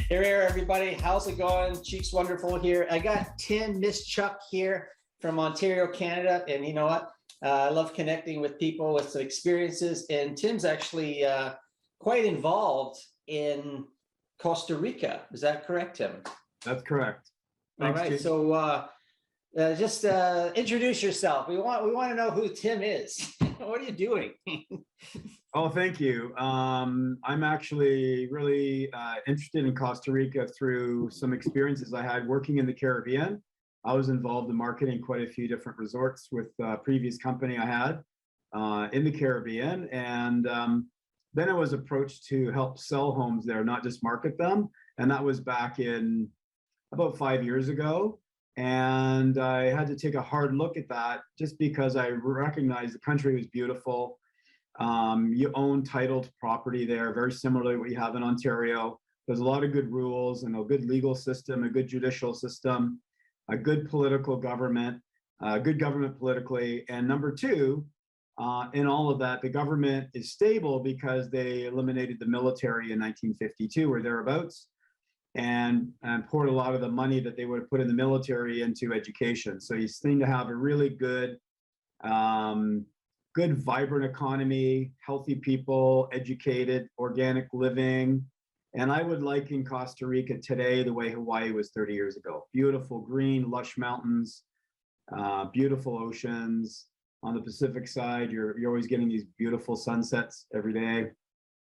Here, everybody. How's it going? Cheekswonderful here. I got Tim Mischuk here from Ontario, Canada. And you know what? I love connecting with people with some experiences. And Tim's actually quite involved in Costa Rica. Is that correct, Tim? That's correct. Thanks, all right. Tim. So just introduce yourself. We want to know who Tim is. What are you doing? Oh, thank you. I'm actually really interested in Costa Rica through some experiences I had working in the Caribbean. I was involved in marketing quite a few different resorts with a previous company I had in the Caribbean. And then I was approached to help sell homes there, not just market them. And that was back in about 5 years ago. And I had to take a hard look at that just because I recognized the country was beautiful. You own titled property there, very similar to what you have in Ontario. There's a lot of good rules and a good legal system, a good judicial system, a good political government, good government politically. And number two, in all of that, the government is stable because they eliminated the military in 1952 or thereabouts, and poured a lot of the money that they would have put in the military into education. So you seem to have a really good, vibrant economy, healthy people, educated, organic living. And I would liken Costa Rica today the way Hawaii was 30 years ago. Beautiful green, lush mountains, beautiful oceans. On the Pacific side, you're always getting these beautiful sunsets every day.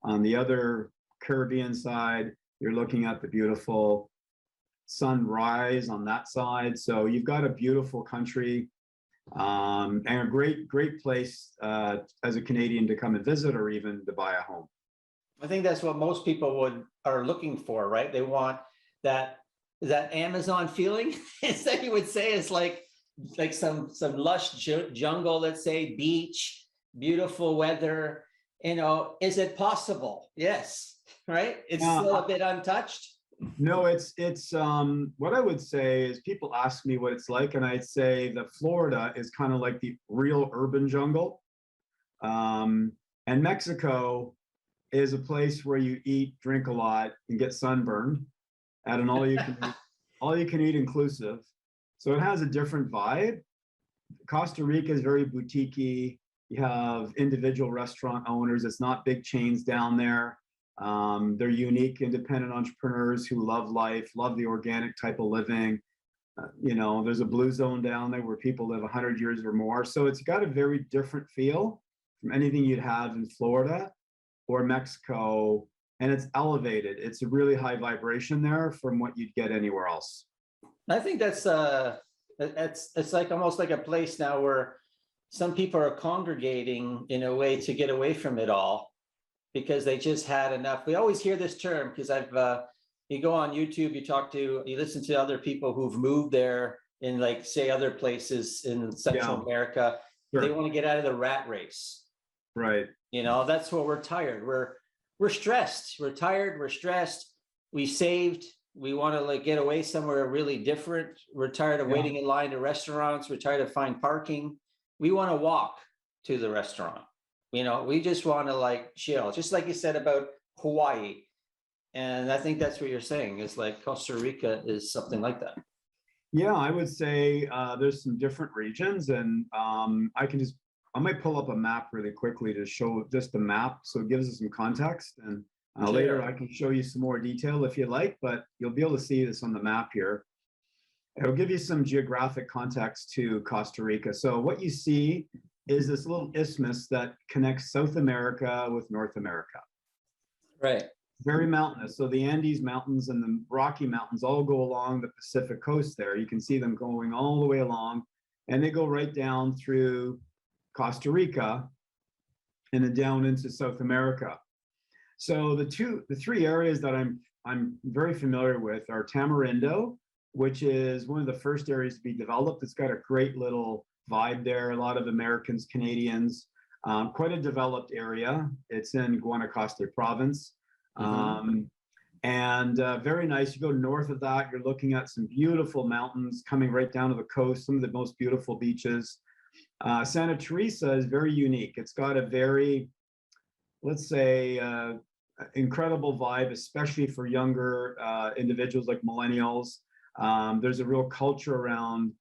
On the other Caribbean side, you're looking at the beautiful sunrise on that side. So you've got a beautiful country and a great place as a Canadian to come and visit or even to buy a home. I think that's what most people are looking for, right? They want that Amazon feeling. Is that you would say is like some lush jungle, let's say, beach, beautiful weather. You know, is it possible? Yes. Right? It's still a bit untouched. No, it's what I would say is people ask me what it's like, and I'd say that Florida is kind of like the real urban jungle. And Mexico is a place where you eat, drink a lot, and get sunburned at an all you can eat inclusive. So it has a different vibe. Costa Rica is very boutiquey. You have individual restaurant owners. It's not big chains down there. They're unique, independent entrepreneurs who love life, love the organic type of living. There's a blue zone down there where people live 100 years or more. So it's got a very different feel from anything you'd have in Florida or Mexico. And it's elevated. It's a really high vibration there from what you'd get anywhere else. I think it's like almost like a place now where some people are congregating in a way to get away from it all, because they just had enough. We always hear this term because you go on YouTube, you listen to other people who've moved there in, like, say, other places in Central America. Sure. They want to get out of the rat race. Right. That's what we're tired. We're stressed. We're tired. We're stressed. We saved. We want to get away somewhere really different. We're tired of waiting in line to restaurants. We're tired of find parking. We want to walk to the restaurant. We just want to chill, just like you said about Hawaii. And I think that's what you're saying is like Costa Rica is something like that. Yeah, I would say there's some different regions, and I might pull up a map really quickly to show just the map. So it gives us some context, and later I can show you some more detail if you like, but you'll be able to see this on the map here. It'll give you some geographic context to Costa Rica. So what you see is this little isthmus that connects South America with North America. Right. Very mountainous. So the Andes Mountains and the Rocky Mountains all go along the Pacific coast there. You can see them going all the way along, and they go right down through Costa Rica and then down into South America. So the three areas that I'm very familiar with are Tamarindo, which is one of the first areas to be developed. It's got a great little vibe there. A lot of Americans, Canadians, quite a developed area. It's in Guanacaste province. And very nice. You go north of that, you're looking at some beautiful mountains coming right down to the coast, some of the most beautiful beaches. Santa Teresa is very unique. It's got a very, let's say, incredible vibe, especially for younger individuals like millennials. There's a real culture around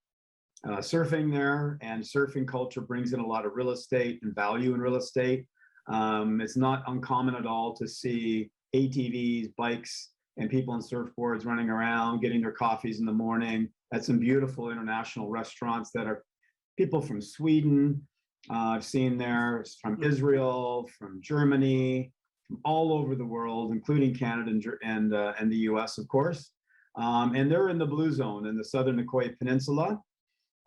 surfing there, and surfing culture brings in a lot of real estate and value in real estate. It's not uncommon at all to see ATVs, bikes, and people on surfboards running around, getting their coffees in the morning at some beautiful international restaurants that are people from Sweden. I've seen there, from Israel, from Germany, from all over the world, including Canada and the US, of course. And they're in the Blue Zone in the Southern Nicoya Peninsula.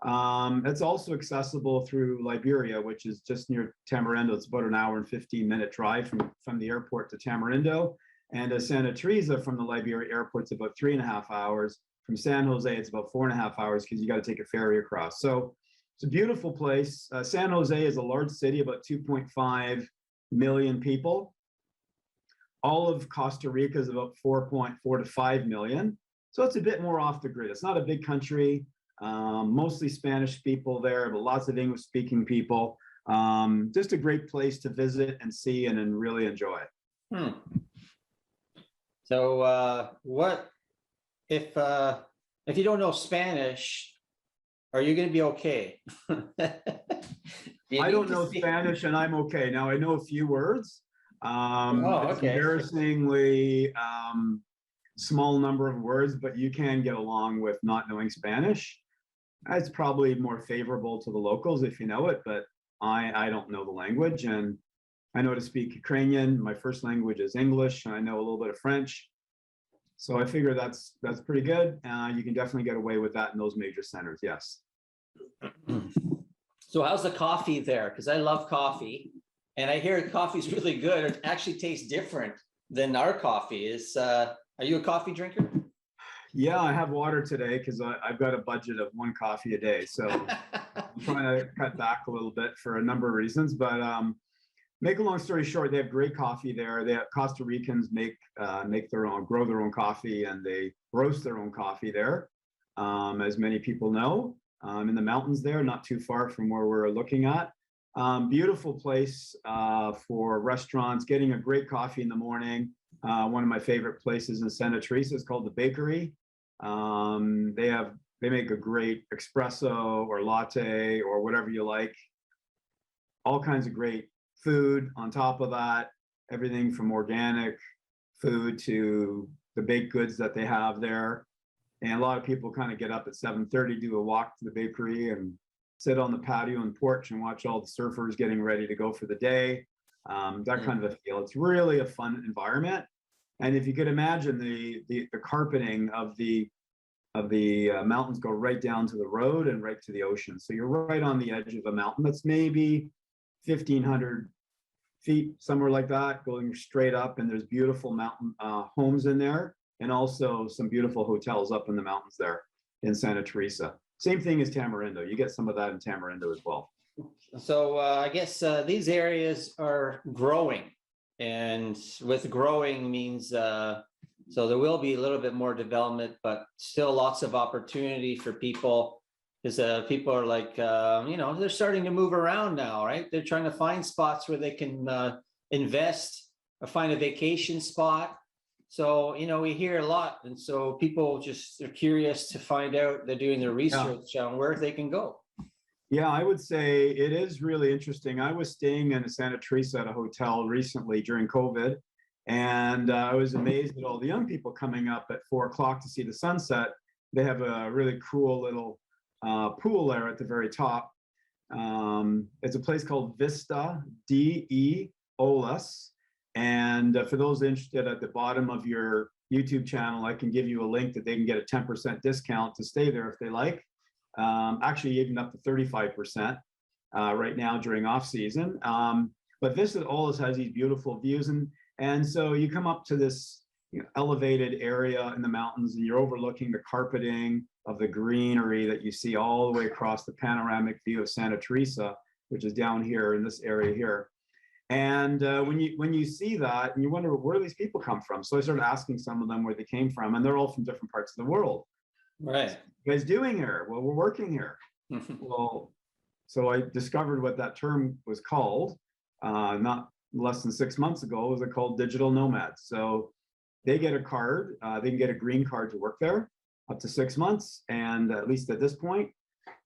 It's also accessible through Liberia, which is just near Tamarindo. It's about an hour and 15-minute drive from the airport to Tamarindo. And Santa Teresa from the Liberia airport is about 3.5 hours. From San Jose, it's about 4.5 hours because you got to take a ferry across. So it's a beautiful place. San Jose is a large city, about 2.5 million people. All of Costa Rica is about 4.4 to 5 million. So it's a bit more off the grid. It's not a big country, mostly Spanish people there, but lots of English speaking people. Just a great place to visit and see and really enjoy. So what if you don't know Spanish, are you going to be okay? I don't know Spanish and I'm okay. Now I know a few words. It's embarrassingly small number of words, but you can get along with not knowing Spanish. It's probably more favorable to the locals if you know it, but I don't know the language, and I know to speak Ukrainian. My first language is English, and I know a little bit of French. So I figure that's pretty good. You can definitely get away with that in those major centers, yes. So how's the coffee there? Because I love coffee, and I hear coffee's really good. It actually tastes different than our coffee. Are you a coffee drinker? Yeah, I have water today because I've got a budget of 1 coffee a day. So I'm trying to cut back a little bit for a number of reasons. But make a long story short, they have great coffee there. They have Costa Ricans make their own, grow their own coffee, and they roast their own coffee there, as many people know, in the mountains there, not too far from where we're looking at. Beautiful place for restaurants, getting a great coffee in the morning. One of my favorite places in Santa Teresa is called the Bakery. They make a great espresso or latte or whatever you like. All kinds of great food on top of that, everything from organic food to the baked goods that they have there. And a lot of people kind of get up at 7:30, do a walk to the bakery and sit on the patio and porch and watch all the surfers getting ready to go for the day. That kind of a feel. It's really a fun environment. And if you could imagine the carpeting of the mountains go right down to the road and right to the ocean. So you're right on the edge of a mountain that's maybe 1,500 feet, somewhere like that, going straight up. And there's beautiful mountain homes in there, and also some beautiful hotels up in the mountains there in Santa Teresa. Same thing as Tamarindo. You get some of that in Tamarindo as well. So I guess these areas are growing, and with growing means so there will be a little bit more development, but still lots of opportunity for people, because people are like, they're starting to move around now, right? They're trying to find spots where they can invest or find a vacation spot. So, we hear a lot. And so people just are curious to find out, they're doing their research on where they can go. Yeah, I would say it is really interesting. I was staying in Santa Teresa at a hotel recently during COVID, and I was amazed at all the young people coming up at 4 o'clock to see the sunset. They have a really cool little pool there at the very top. It's a place called Vista, DE-OLAS. And for those interested, at the bottom of your YouTube channel, I can give you a link that they can get a 10% discount to stay there if they like. Actually, even up to 35% right now during off season. But Vista-OLAS has these beautiful views, and so you come up to this elevated area in the mountains, and you're overlooking the carpeting of the greenery that you see all the way across the panoramic view of Santa Teresa, which is down here in this area here. And when you see that, and you wonder, where do these people come from? So I started asking some of them where they came from, and they're all from different parts of the world. Right. What are you guys doing here? Well, we're working here. Well, so I discovered what that term was called. Not less than 6 months ago. They're called digital nomads. So they get a card, they can get a green card to work there up to 6 months, and at least at this point.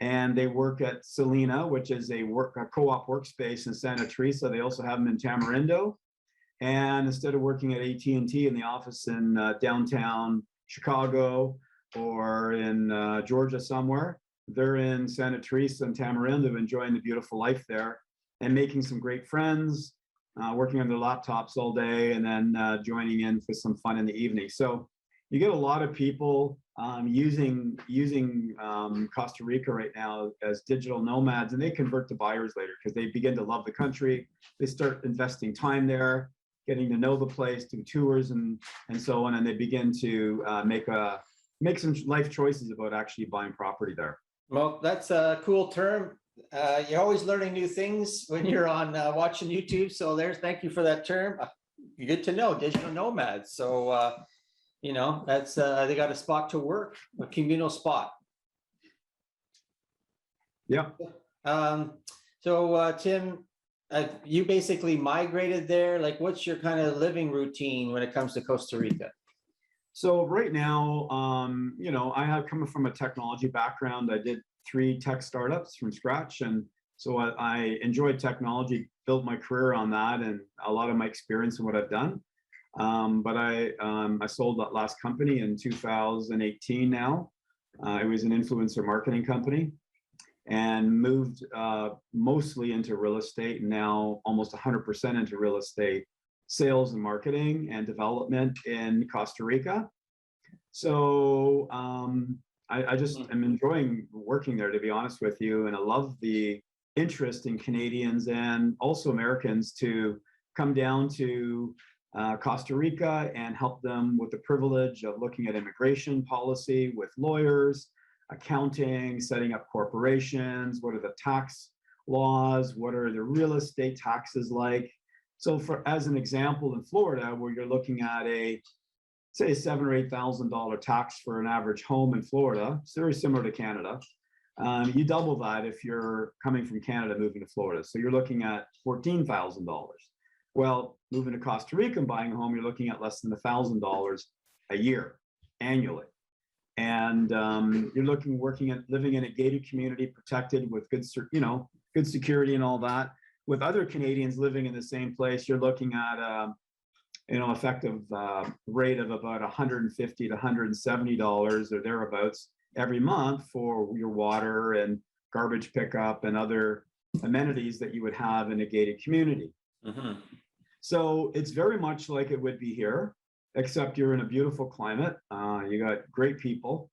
And they work at Selena, which is a co-op workspace in Santa Teresa. They also have them in Tamarindo. And instead of working at AT&T in the office in downtown Chicago or in Georgia somewhere, they're in Santa Teresa and Tamarindo, enjoying the beautiful life there and making some great friends, working on their laptops all day, and then joining in for some fun in the evening. So you get a lot of people using Costa Rica right now as digital nomads, and they convert to buyers later because they begin to love the country. They start investing time there, getting to know the place, do tours and so on, and they begin to make some life choices about actually buying property there. Well, that's a cool term. You're always learning new things when you're on watching YouTube. So thank you for that term. Good to know, digital nomads. So, that's, they got a spot to work, a communal spot. Yeah. So Tim, you basically migrated there. Like, what's your kind of living routine when it comes to Costa Rica? So right now, I have coming from a technology background. I did 3 tech startups from scratch. And so I enjoyed technology, built my career on that and a lot of my experience in what I've done. But I sold that last company in 2018 now. It was an influencer marketing company, and moved mostly into real estate, and now almost 100% into real estate sales and marketing and development in Costa Rica. So I just am enjoying working there, to be honest with you. And I love the interest in Canadians and also Americans to come down to Costa Rica and help them with the privilege of looking at immigration policy with lawyers, accounting, setting up corporations, what are the tax laws, what are the real estate taxes like. So as an example, in Florida, where you're looking at say $7,000 or $8,000 tax for an average home in Florida, it's very similar to Canada. You double that if you're coming from Canada moving to Florida. So you're looking at $14,000. Well, moving to Costa Rica and buying a home, you're looking at less than $1,000 a year annually. And you're living in a gated community, protected with good security and all that. With other Canadians living in the same place, you're looking at effective rate of about $150 to $170 or thereabouts every month for your water and garbage pickup and other amenities that you would have in a gated community. Mm-hmm. So it's very much like it would be here, except you're in a beautiful climate. You got great people.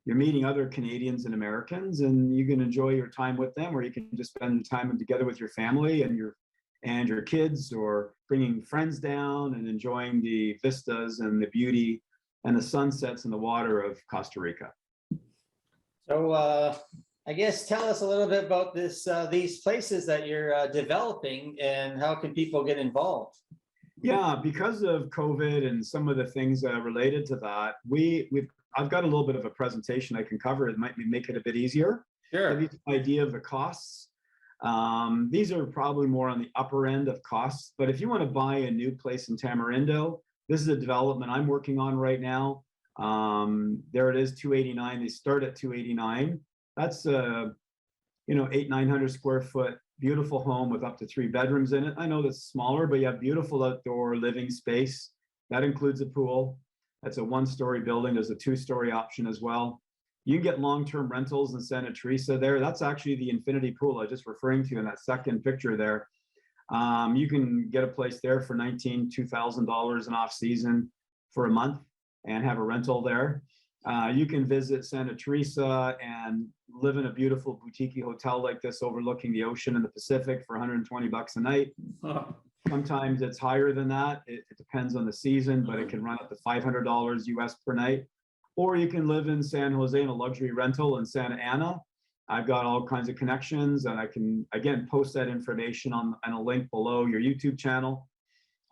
You're meeting other Canadians and Americans, and you can enjoy your time with them, or you can just spend time together with your family and your kids, or bringing friends down and enjoying the vistas and the beauty and the sunsets and the water of Costa Rica. So I guess tell us a little bit about these places that you're developing, and how can people get involved? Yeah, because of COVID and some of the things related to that, I've got a little bit of a presentation I can cover. It might make it a bit easier. Sure. Give you an idea of the costs. These are probably more on the upper end of costs, but if you want to buy a new place in Tamarindo, this is a development I'm working on right now. There it is, 289. They start at 289. That's 800-900 square foot beautiful home with up to 3 bedrooms in it. I know that's smaller, but you have beautiful outdoor living space. That includes a pool. That's a 1-story building. There's a 2-story option as well. You can get long-term rentals in Santa Teresa there. That's actually the infinity pool I was just referring to in that second picture there. You can get a place there for $2,000 in off-season for a month and have a rental there. You can visit Santa Teresa and live in a beautiful boutique hotel like this overlooking the ocean and the Pacific for $120 a night. Sometimes it's higher than that. It depends on the season, but it can run up to $500 US per night. Or you can live in San Jose in a luxury rental in Santa Ana. I've got all kinds of connections, and I can, again, post that information on a link below your YouTube channel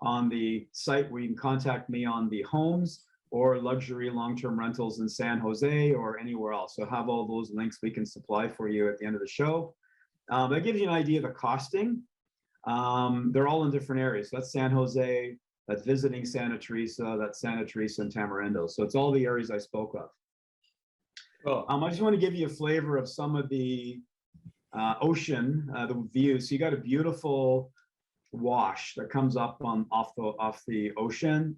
on the site where you can contact me on the homes or luxury long-term rentals in San Jose or anywhere else. So have all those links we can supply for you at the end of the show. That gives you an idea of the costing. They're all in different areas. So that's San Jose, that's visiting Santa Teresa, that's Santa Teresa and Tamarindo. So it's all the areas I spoke of. Cool. I just want to give you a flavor of some of the ocean, the views. So you got a beautiful wash that comes up off the ocean.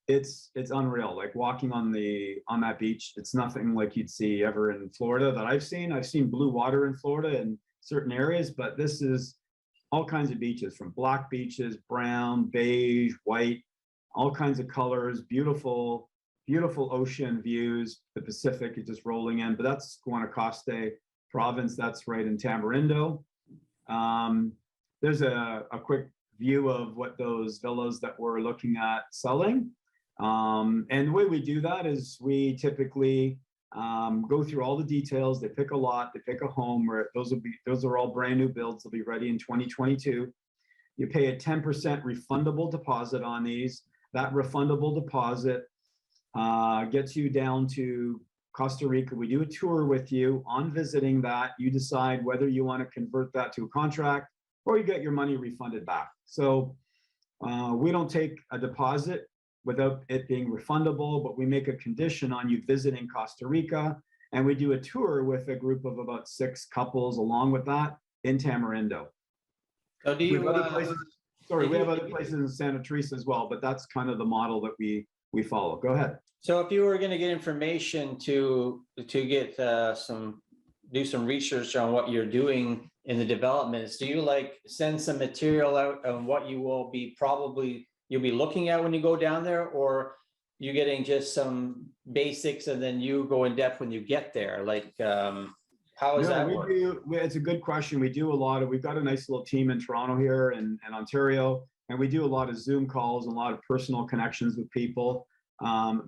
It's unreal. Like walking on that beach, it's nothing like you'd see ever in Florida that I've seen. I've seen blue water in Florida in certain areas, but this is all kinds of beaches, from black beaches, brown, beige, white, all kinds of colors, beautiful, beautiful ocean views. The Pacific is just rolling in, but that's Guanacaste province. That's right in Tamarindo. There's a quick view of what those villas that we're looking at selling. And the way we do that is we typically go through all the details. They pick a lot, they pick a home, where those are all brand new builds. They'll be ready in 2022. You pay a 10% refundable deposit on these. That refundable deposit gets you down to Costa Rica. We do a tour with you. On visiting that, you decide whether you want to convert that to a contract or you get your money refunded back. So we don't take a deposit without it being refundable, but we make a condition on you visiting Costa Rica, and we do a tour with a group of about 6 couples along with that in Tamarindo. So do you, we have other places in Santa Teresa as well, but that's kind of the model that we follow. Go ahead. so if you were going to get information to get do some research on what you're doing in the developments, do you like send some material out on what you will be you'll be looking at when you go down there, or you getting just some basics and then you go in depth when you get there? Like, how is that work? It's a good question. We've got a nice little team in Toronto here and Ontario, and we do a lot of Zoom calls and a lot of personal connections with people.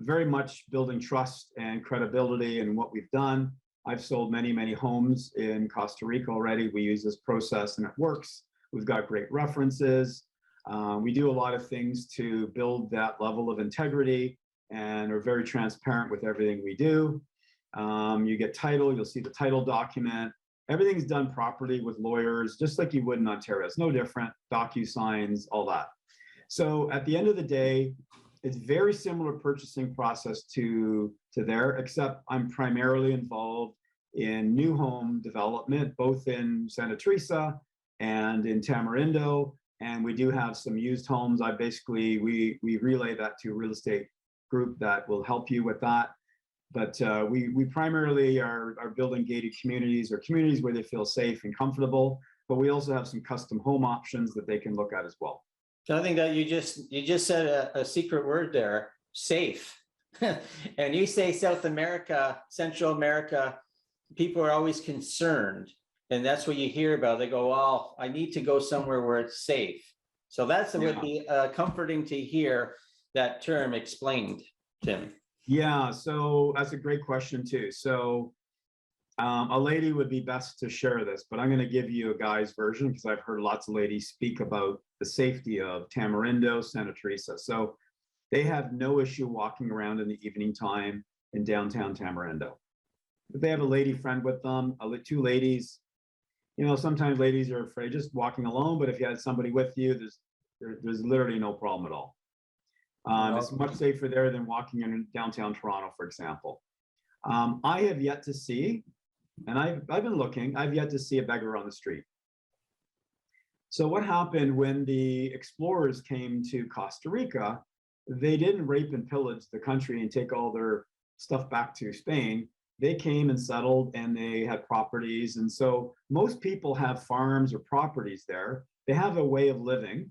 Very much building trust and credibility in what we've done. I've sold many, many homes in Costa Rica already. We use this process and it works. We've got great references. We do a lot of things to build that level of integrity and are very transparent with everything we do. You get title, you'll see the title document. Everything's done properly with lawyers, just like you would in Ontario. It's no different, DocuSigns, all that. So at the end of the day, it's very similar purchasing process to there, except I'm primarily involved in new home development, both in Santa Teresa and in Tamarindo. And we do have some used homes. We relay that to a real estate group that will help you with that. But we primarily are building gated communities, or communities where they feel safe and comfortable. But we also have some custom home options that they can look at as well. So I think that you just said a secret word there, safe. And you say South America, Central America, people are always concerned. And that's what you hear about. They go, well, I need to go somewhere where it's safe. So would be comforting to hear that term explained, Tim. Yeah, so that's a great question too. So a lady would be best to share this, but I'm going to give you a guy's version because I've heard lots of ladies speak about the safety of Tamarindo, Santa Teresa. So they have no issue walking around in the evening time in downtown Tamarindo. If they have a lady friend with them, 2 ladies, sometimes ladies are afraid just walking alone, but if you had somebody with you, there's literally no problem at all. It's much safer there than walking in downtown Toronto, for example. I have yet to see, and I've been looking, I've yet to see a beggar on the street. So what happened when the explorers came to Costa Rica? They didn't rape and pillage the country and take all their stuff back to Spain. They came and settled, and they had properties. And so most people have farms or properties there. They have a way of living.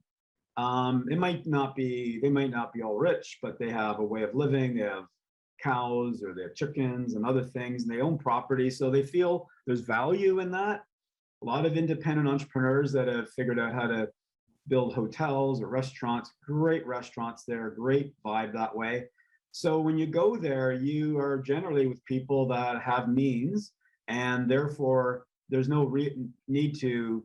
They might not be all rich, but they have a way of living. They have cows, or they have chickens and other things, and they own property. So they feel there's value in that. A lot of independent entrepreneurs that have figured out how to build hotels or restaurants, great restaurants there, great vibe that way. So when you go there, you are generally with people that have means, and therefore there's no need to,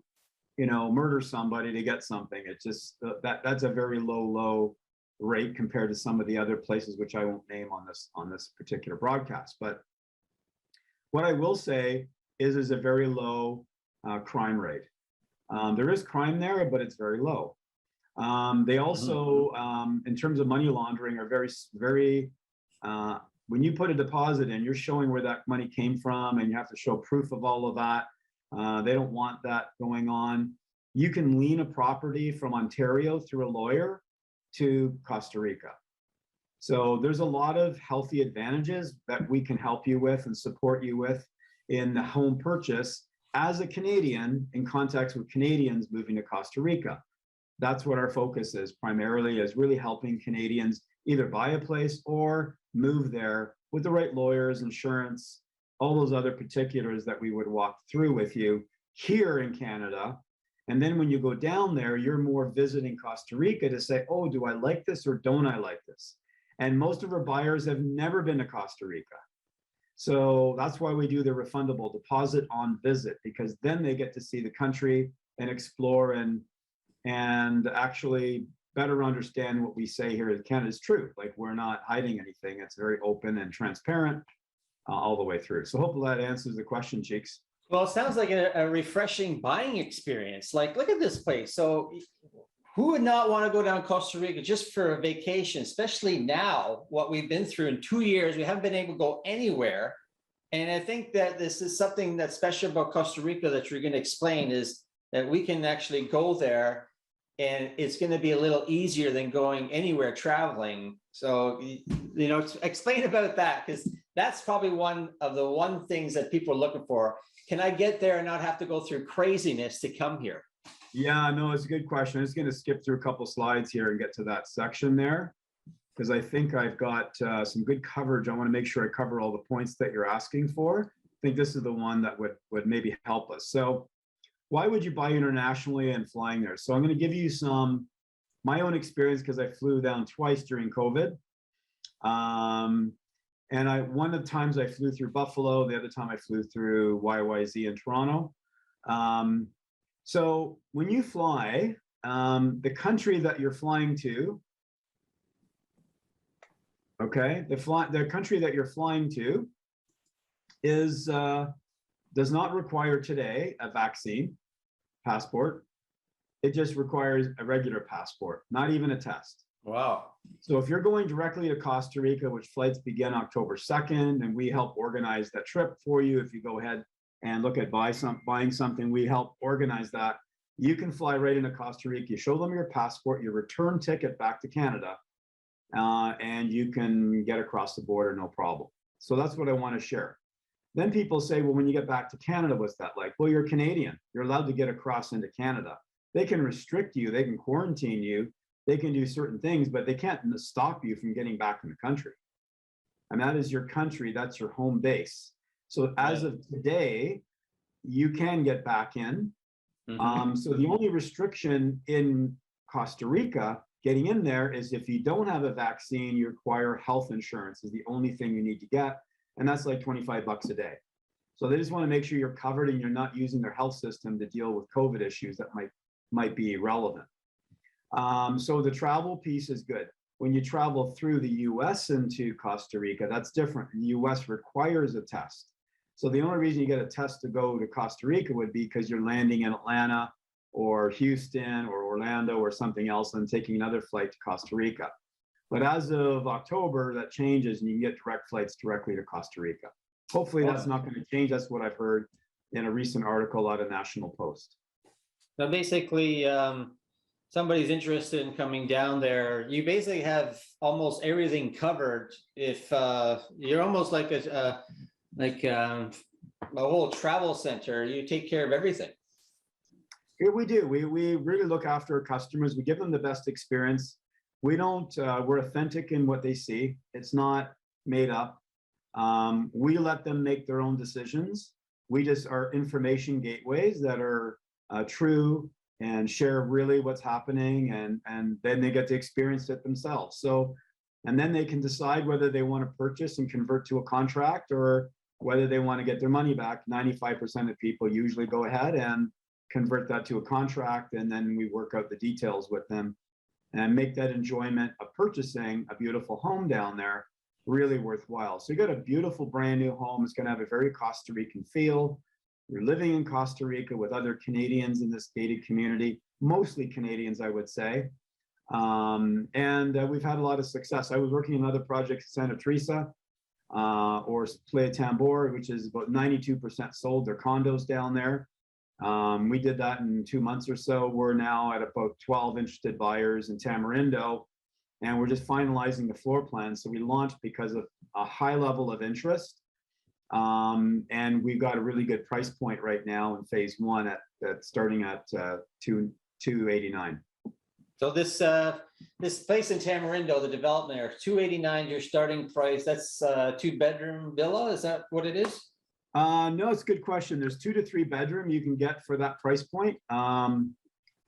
murder somebody to get something. It's just that's a very low rate compared to some of the other places, which I won't name on this particular broadcast. But what I will say is a very low crime rate. There is crime there, but it's very low. They also, in terms of money laundering, are very, when you put a deposit in, you're showing where that money came from, and you have to show proof of all of that. They don't want that going on. You can lien a property from Ontario through a lawyer to Costa Rica. So there's a lot of healthy advantages that we can help you with and support you with in the home purchase as a Canadian in context with Canadians moving to Costa Rica. That's what our focus is primarily, is really helping Canadians either buy a place or move there with the right lawyers, insurance, all those other particulars that we would walk through with you here in Canada. And then when you go down there, you're more visiting Costa Rica to say, oh, do I like this or don't I like this? And most of our buyers have never been to Costa Rica. So that's why we do the refundable deposit on visit, because then they get to see the country and explore and actually better understand what we say here in Canada is true. Like, we're not hiding anything. It's very open and transparent all the way through. So hopefully that answers the question, Cheeks. Well, it sounds like a refreshing buying experience. Like, look at this place. So who would not want to go down Costa Rica just for a vacation, especially now, what we've been through in 2 years, we haven't been able to go anywhere. And I think that this is something that's special about Costa Rica that you're going to explain, is that we can actually go there and it's going to be a little easier than going anywhere traveling. So, you know, explain about that, because that's probably one of the things that people are looking for. Can I get there and not have to go through craziness to come here? Yeah, no, it's a good question. I'm just going to skip through a couple slides here and get to that section there, because I think I've got some good coverage. I want to make sure I cover all the points that you're asking for. I think this is the one that would maybe help us. So why would you buy internationally and flying there? So I'm going to give you my own experience, because I flew down twice during COVID. And one of the times I flew through Buffalo, the other time I flew through YYZ in Toronto. So when you fly, the country that you're flying to, okay, the country that you're flying to is does not require today a vaccine passport. It just requires a regular passport, not even a test. Wow. So if you're going directly to Costa Rica, which flights begin October 2nd, and we help organize that trip for you. If you go ahead and look at buying something, we help organize that. You can fly right into Costa Rica. You show them your passport, your return ticket back to Canada, and you can get across the border, no problem. So that's what I want to share. Then people say, well, when you get back to Canada, what's that like? Well, you're Canadian. You're allowed to get across into Canada. They can restrict you. They can quarantine you. They can do certain things, but they can't stop you from getting back in the country. And that is your country. That's your home base. So as of today, you can get back in. So the only restriction in Costa Rica getting in there is if you don't have a vaccine, you require health insurance is the only thing you need to get. And that's like $25 a day. So they just want to make sure you're covered and you're not using their health system to deal with COVID issues that might be relevant. So the travel piece is good. When you travel through the US into Costa Rica, that's different. The US requires a test. So the only reason you get a test to go to Costa Rica would be because you're landing in Atlanta or Houston or Orlando or something else and taking another flight to Costa Rica. But as of October, that changes and you can get direct flights directly to Costa Rica. Hopefully that's not going to change. That's what I've heard in a recent article out of National Post. So basically, somebody's interested in coming down there, you basically have almost everything covered. If you're almost like a whole travel center, you take care of everything. Yeah, we do. We really look after our customers. We give them the best experience. We don't, we're authentic in what they see. It's not made up. We let them make their own decisions. We just are information gateways that are true and share really what's happening, and then they get to experience it themselves. So, and then they can decide whether they want to purchase and convert to a contract or whether they want to get their money back. 95% of people usually go ahead and convert that to a contract, and then we work out the details with them and make that enjoyment of purchasing a beautiful home down there really worthwhile. So you got a beautiful brand new home. It's going to have a very Costa Rican feel. You're living in Costa Rica with other Canadians in this gated community, mostly Canadians, I would say. And we've had a lot of success. I was working on another project, Santa Teresa, or Playa Tambor, which is about 92% sold. They're condos down there. We did that in 2 months or so. We're now at about 12 interested buyers in Tamarindo, and we're just finalizing the floor plan. So we launched because of a high level of interest. And we've got a really good price point right now in phase one at starting at 289. So this place in Tamarindo, the development there, 289, your starting price. That's a 2-bedroom villa. Is that what it is? No, it's a good question. There's 2 to 3 bedroom you can get for that price point. Let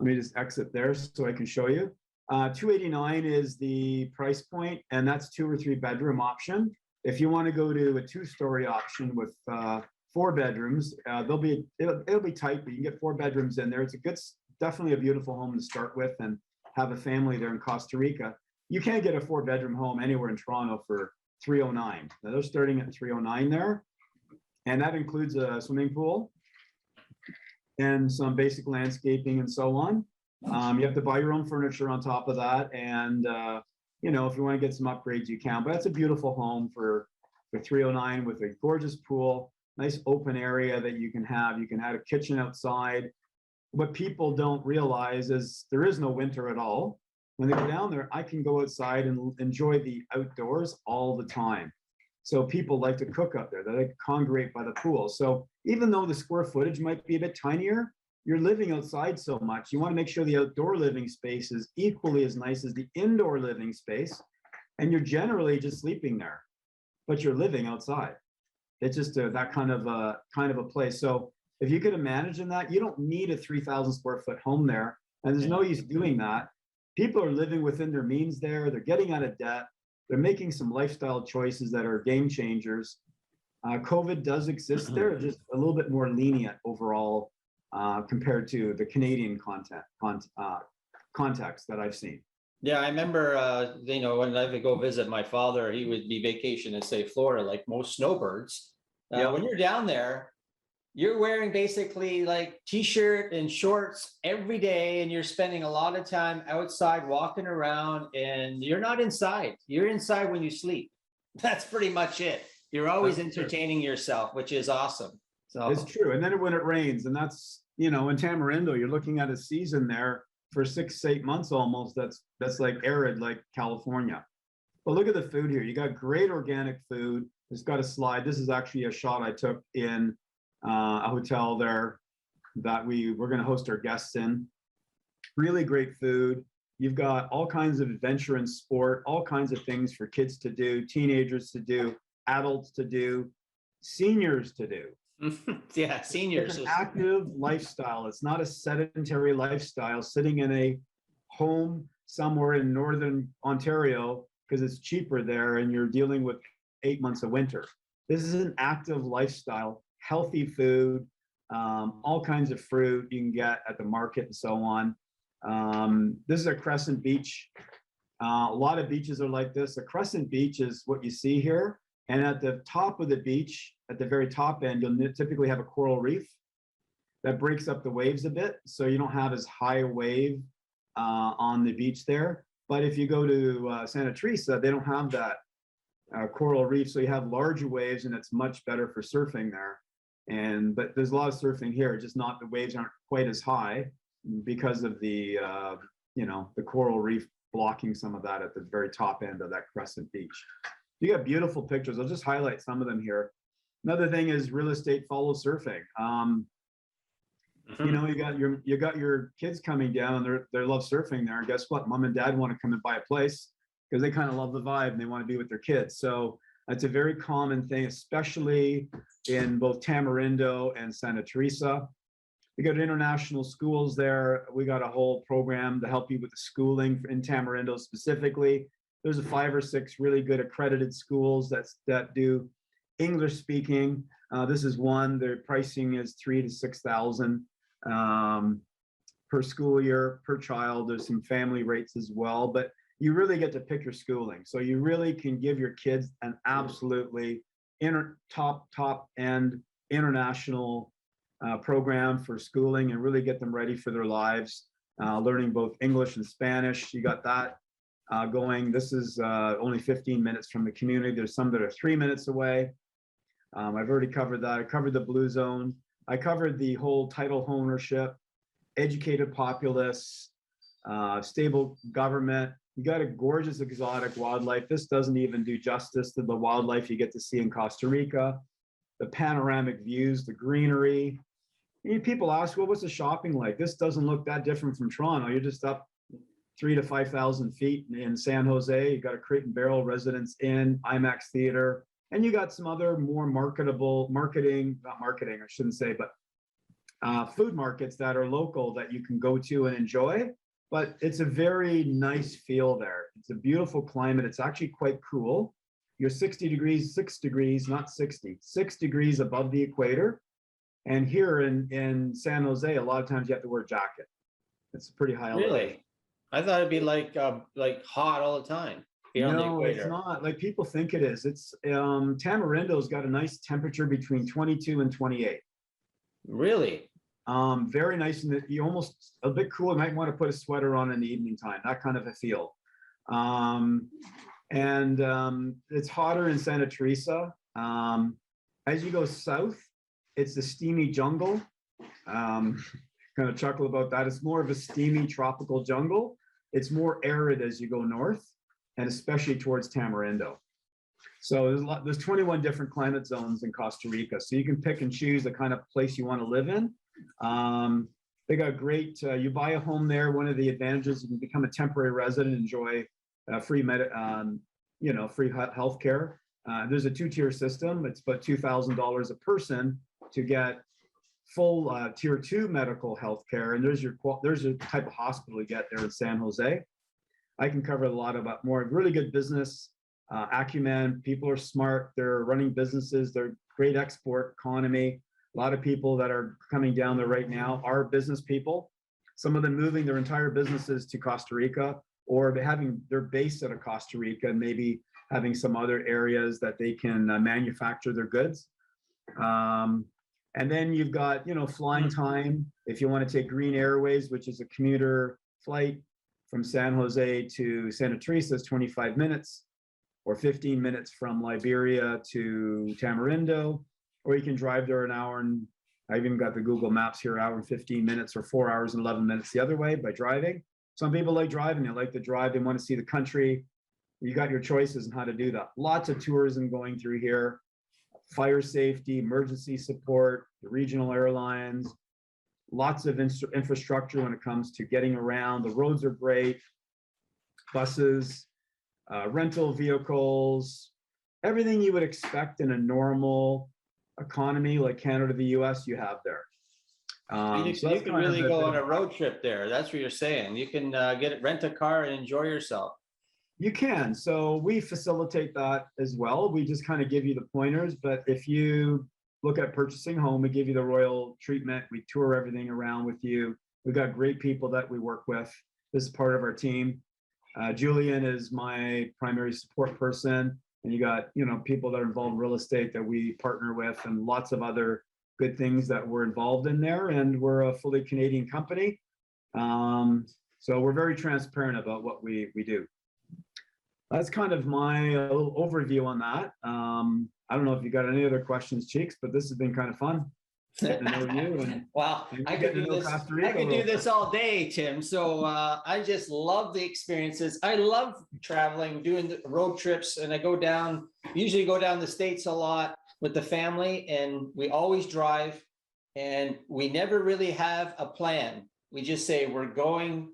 me just exit there so I can show you. 289 is the price point, and that's 2 or 3 bedroom option. If you want to go to a 2-story option with 4 bedrooms, it'll be tight, but you can get 4 bedrooms in there. It's definitely a beautiful home to start with and have a family there in Costa Rica. You can't get a 4-bedroom home anywhere in Toronto for 309. Now, they're starting at 309 there, and that includes a swimming pool and some basic landscaping and so on. You have to buy your own furniture on top of that, and you know, if you want to get some upgrades, you can. But that's a beautiful home for 309 with a gorgeous pool, nice open area that you can have. You can add a kitchen outside. What people don't realize is there is no winter at all. When they go down there, I can go outside and enjoy the outdoors all the time. So people like to cook up there. They like to congregate by the pool. So even though the square footage might be a bit tinier, you're living outside so much. You want to make sure the outdoor living space is equally as nice as the indoor living space. And you're generally just sleeping there, but you're living outside. It's just that kind of a place. So if you could imagine that, you don't need a 3,000 square foot home there. And there's no use doing that. People are living within their means there. They're getting out of debt. They're making some lifestyle choices that are game changers. COVID does exist there, just a little bit more lenient overall compared to the Canadian context that I've seen. Yeah, I remember, you know, when I would go visit my father, he would be vacation in, say, Florida, like most snowbirds. When you're down there, you're wearing basically like t-shirt and shorts every day, and you're spending a lot of time outside walking around, and you're not inside. You're inside when you sleep. That's pretty much it. You're always entertaining yourself, which is awesome. So it's true. And then when it rains, and that's, you know, in Tamarindo, you're looking at a season there for 6, 8 months almost. That's like arid, like California. But look at the food here. You got great organic food. It's got a slide. This is actually a shot I took in a hotel there that we're going to host our guests in. Really great food. You've got all kinds of adventure and sport, all kinds of things for kids to do, teenagers to do, adults to do, seniors to do. Yeah, seniors. It's an active lifestyle. It's not a sedentary lifestyle sitting in a home somewhere in northern Ontario because it's cheaper there and you're dealing with 8 months of winter. This is an active lifestyle, healthy food, all kinds of fruit you can get at the market and so on. This is a crescent beach. A lot of beaches are like this. A crescent beach is what you see here. And at the top of the beach, at the very top end, you'll typically have a coral reef that breaks up the waves a bit. So you don't have as high a wave on the beach there. But if you go to Santa Teresa, they don't have that coral reef. So you have larger waves and it's much better for surfing there. But there's a lot of surfing here, just not, the waves aren't quite as high because of the, you know, the coral reef blocking some of that at the very top end of that crescent beach. You got beautiful pictures. I'll just highlight some of them here. Another thing is real estate follows surfing. You know, you got your kids coming down and they love surfing there. And guess what? Mom and dad want to come and buy a place because they kind of love the vibe and they want to be with their kids. So that's a very common thing, especially in both Tamarindo and Santa Teresa. We got international schools there. We got a whole program to help you with the schooling in Tamarindo specifically. There's 5 or 6 really good accredited schools that do English speaking. This is one. Their pricing is $3,000 to $6,000 per school year per child. There's some family rates as well, but you really get to pick your schooling. So you really can give your kids an absolutely top end international program for schooling and really get them ready for their lives, learning both English and Spanish. You got that going. This is only 15 minutes from the community. There's some that are 3 minutes away. I've already covered that. I covered the Blue Zone. I covered the whole title ownership, educated populace, stable government. You got a gorgeous exotic wildlife. This doesn't even do justice to the wildlife you get to see in Costa Rica, the panoramic views, the greenery. People ask, well, what's the shopping like? This doesn't look that different from Toronto. You're just up 3,000 to 5,000 feet in San Jose. You got a Crate and Barrel, Residence Inn, IMAX Theater, and you got some other more not marketing, I shouldn't say, but food markets that are local that you can go to and enjoy. But it's a very nice feel there. It's a beautiful climate. It's actually quite cool. You're 60 degrees, 6 degrees, not 60, 6 degrees above the equator. And here in San Jose, a lot of times you have to wear a jacket. It's pretty high elevation. Really? I thought it'd be like hot all the time. No, it's not like people think it is. It's Tamarindo's got a nice temperature between 22 and 28. Really? Very nice, and you almost a bit cool. You might want to put a sweater on in the evening time, that kind of a feel. It's hotter in Santa Teresa. As you go south, it's the steamy jungle. Kind of chuckle about that. It's more of a steamy tropical jungle. It's more arid as you go north, and especially towards Tamarindo. So there's 21 different climate zones in Costa Rica. So you can pick and choose the kind of place you want to live in. They got great, you buy a home there. One of the advantages, you can become a temporary resident, enjoy free health care. There's a 2-tier system. It's about $2,000 a person to get full tier 2 medical health care. And there's your type of hospital you get there in San Jose. I can cover a lot about more really good business acumen. People are smart. They're running businesses. They're great export economy. A lot of people that are coming down there right now are business people. Some of them moving their entire businesses to Costa Rica, or having their base out of Costa Rica and maybe having some other areas that they can manufacture their goods. And then you've got, flying time. If you want to take Green Airways, which is a commuter flight from San Jose to Santa Teresa, is 25 minutes, or 15 minutes from Liberia to Tamarindo, or you can drive there an hour, and I've even got the Google Maps here, hour and 15 minutes, or 4 hours and 11 minutes the other way by driving. Some people like driving. They like to drive. They want to see the country. You got your choices on how to do that. Lots of tourism going through here. Fire safety, emergency support, the regional airlines, lots of infrastructure when it comes to getting around. The roads are great. Buses, rental vehicles, everything you would expect in a normal economy like Canada, the US, you have there. You can really go on a road trip there. That's what you're saying. You can rent a car and enjoy yourself. You can. So we facilitate that as well. We just kind of give you the pointers. But if you look at purchasing home, we give you the royal treatment. We tour everything around with you. We've got great people that we work with. This is part of our team. Julian is my primary support person. And you got, people that are involved in real estate that we partner with, and lots of other good things that we're involved in there. And we're a fully Canadian company. So we're very transparent about what we do. That's kind of my little overview on that. I don't know if you got any other questions, Cheeks, but this has been kind of fun. Getting to know you and wow, I could do this all day, Tim. So I just love the experiences. I love traveling, doing the road trips, and I usually go down the States a lot with the family, and we always drive, and we never really have a plan. We just say we're going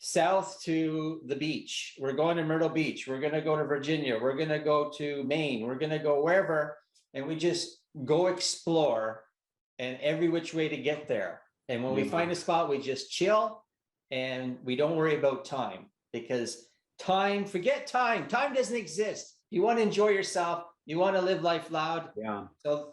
south to the beach. We're going to Myrtle Beach. We're going to go to Virginia. We're going to go to Maine. We're going to go wherever, and we just go explore, and every which way to get there. And when we find a spot, we just chill, and we don't worry about time, because forget time. Time doesn't exist. You want to enjoy yourself. You want to live life loud. Yeah. So,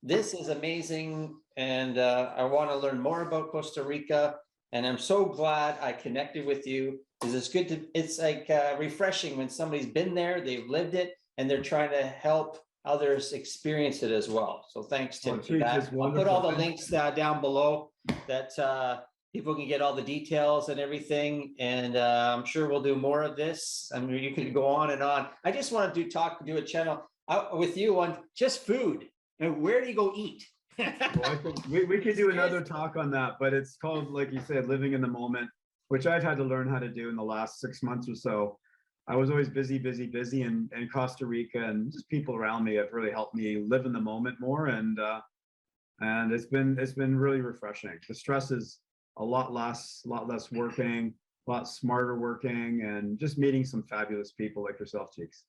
this is amazing. And I want to learn more about Costa Rica. And I'm so glad I connected with you, because it's like refreshing when somebody's been there, they've lived it, and they're trying to help others experience it as well. So thanks, Tim, for Cheeks, that. it's I'll put all the wonderful. links down below that people can get all the details and everything. And I'm sure we'll do more of this. I mean, you can go on and on. I just want to do a channel with you on just food. And where do you go eat? Well, I think we could do another talk on that, but it's called, like you said, living in the moment, which I've had to learn how to do in the last 6 months or so. I was always busy, and Costa Rica and just people around me have really helped me live in the moment more, and it's been really refreshing. The stress is a lot less working, a lot smarter working, and just meeting some fabulous people like yourself, Cheeks.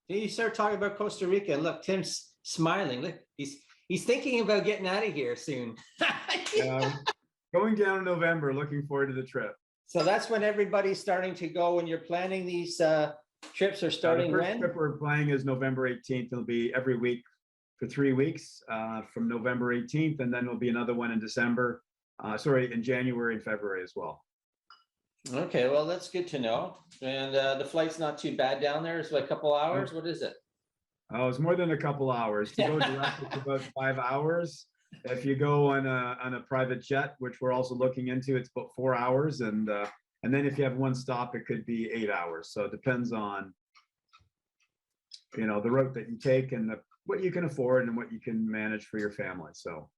You start talking about Costa Rica, and look, Tim's smiling. Look, he's thinking about getting out of here soon. Going down in November, looking forward to the trip. So that's when everybody's starting to go, when you're planning these trips are starting the first when? trip we're planning is November 18th. It'll be every week for 3 weeks from November 18th, and then there'll be another one in December. In January and February as well. Okay, well, that's good to know. And the flight's not too bad down there. It's like a couple hours. What is it? Oh, it's more than a couple hours. To go direct, it's about 5 hours. If you go on a private jet, which we're also looking into, it's about 4 hours, and then if you have one stop, it could be 8 hours. So it depends on the route that you take and what you can afford and what you can manage for your family. So,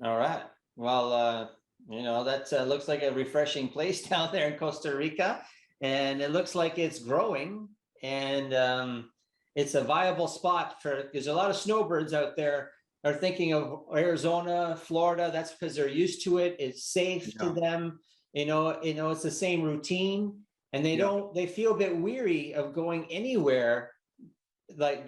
all right. Well, that looks like a refreshing place down there in Costa Rica, and it looks like it's growing, and it's a viable spot there's a lot of snowbirds out there are thinking of Arizona, Florida. That's because they're used to it. It's safe to them. It's the same routine, and they feel a bit weary of going anywhere like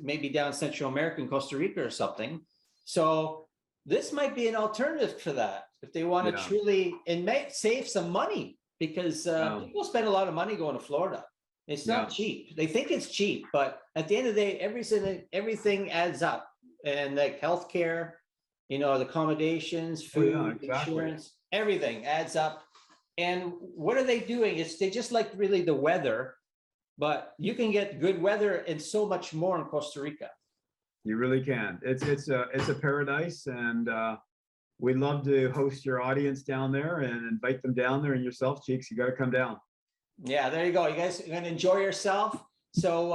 maybe down Central America, Costa Rica or something. So this might be an alternative for that if they want to truly, and make save some money, because people spend a lot of money going to Florida. It's not cheap. They think it's cheap, but at the end of the day, everything adds up. And like healthcare, the accommodations, food, insurance, everything adds up. And what are they doing? They just like really the weather, but you can get good weather and so much more in Costa Rica. You really can. It's a paradise, and we'd love to host your audience down there and invite them down there, and yourself, Cheeks, you got to come down. Yeah, there you go. You guys are going to enjoy yourself. So,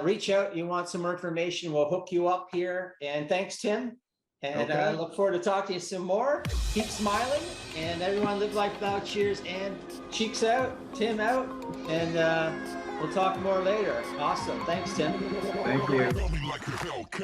reach out. You want some more information, we'll hook you up here. And thanks, Tim. And I look forward to talking to you some more. Keep smiling, and everyone live life loud. Cheers, and Cheeks out, Tim out, and we'll talk more later. Awesome. Thanks, Tim. Thank you.